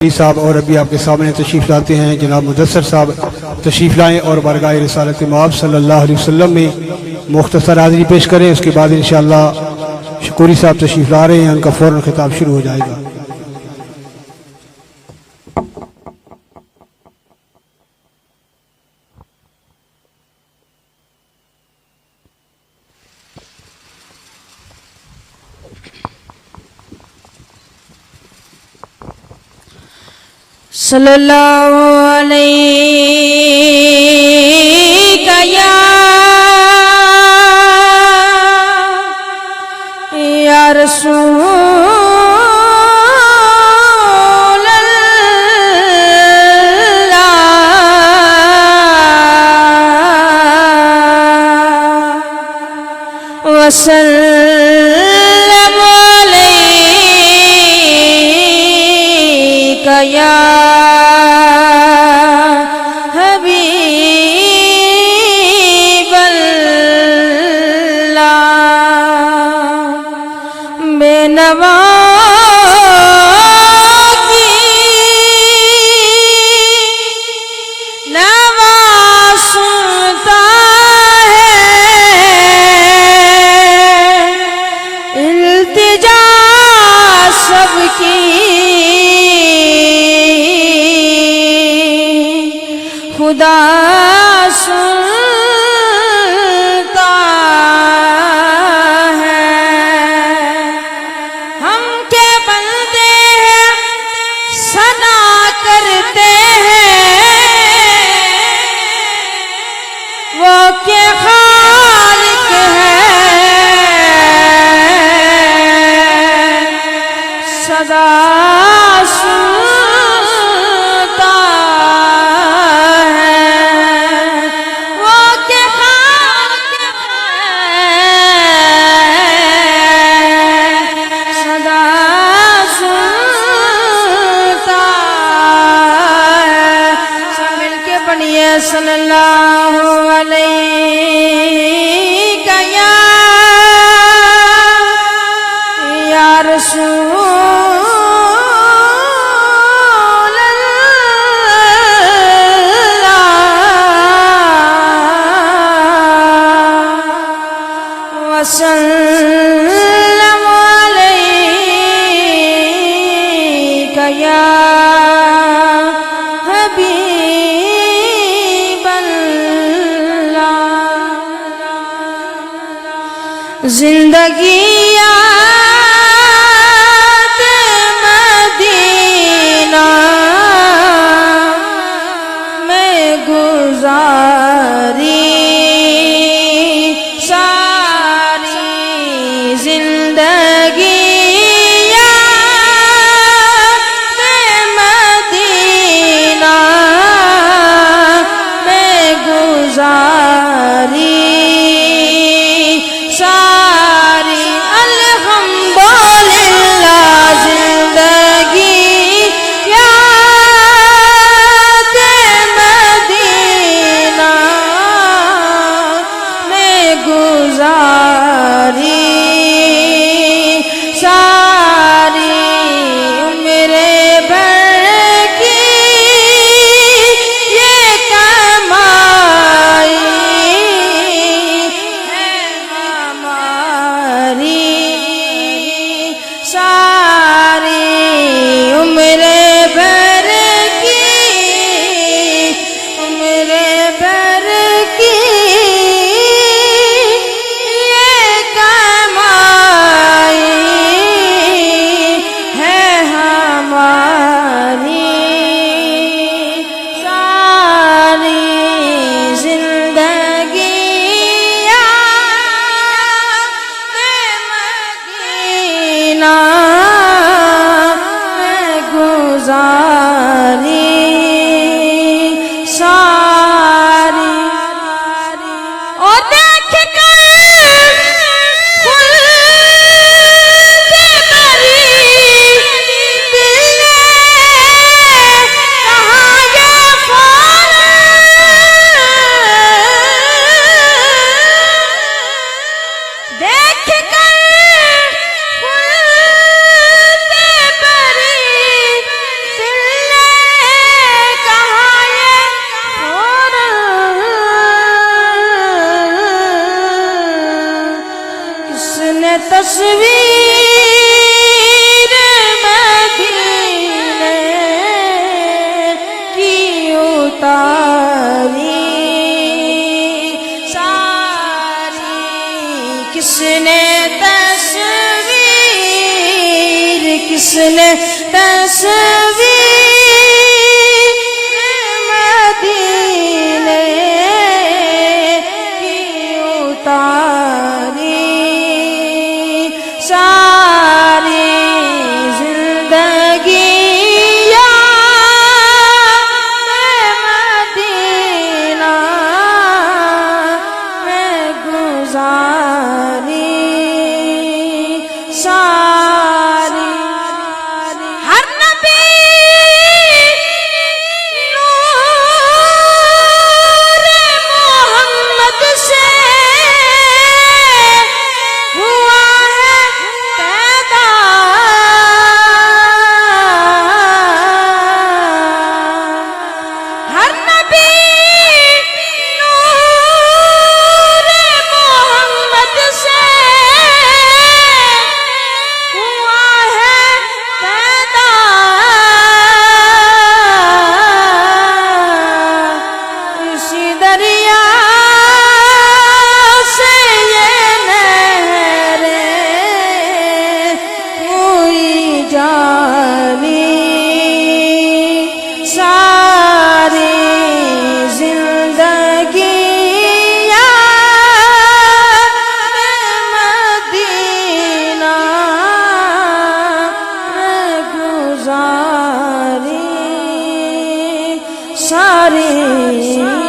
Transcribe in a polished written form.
صاحب اور ابھی آپ کے سامنے تشریف لاتے ہیں جناب مدثر صاحب تشریف لائیں اور بارگاہ رسالت مآب صلی اللہ علیہ وسلم میں مختصر حاضری پیش کریں. اس کے بعد انشاءاللہ شکوری صاحب تشریف لا رہے ہیں, ان کا فوراً خطاب شروع ہو جائے گا. صلی اللہ علیہ یا رسول اللہ وسلم علیک یا خدا سنتا ہے. ہم کے بندے ہیں ثنا کرتے ہیں وہ کے خالق ہے صدا صلی اللہ علیہ یا رسول اللہ وسلم علیک یا زندگی یاد مدینہ میں گزاری ساری زندگی یاد مدینہ میں گزاری تصویر مدینے کی اتاری ساری، کس نے تصویر، کس نے تصویر مدینے کی اتاری ساری زندگی مدینہ میں گزاری ساری، ہر نبی نور محمد سے ہوا ہے پیدا، ہر نبی نور محمد سے ہوا ہے پیدا، اسی دریا سے یہ نہریں ہوئی جاری ساری زندگی مدینہ میں گزاری ساری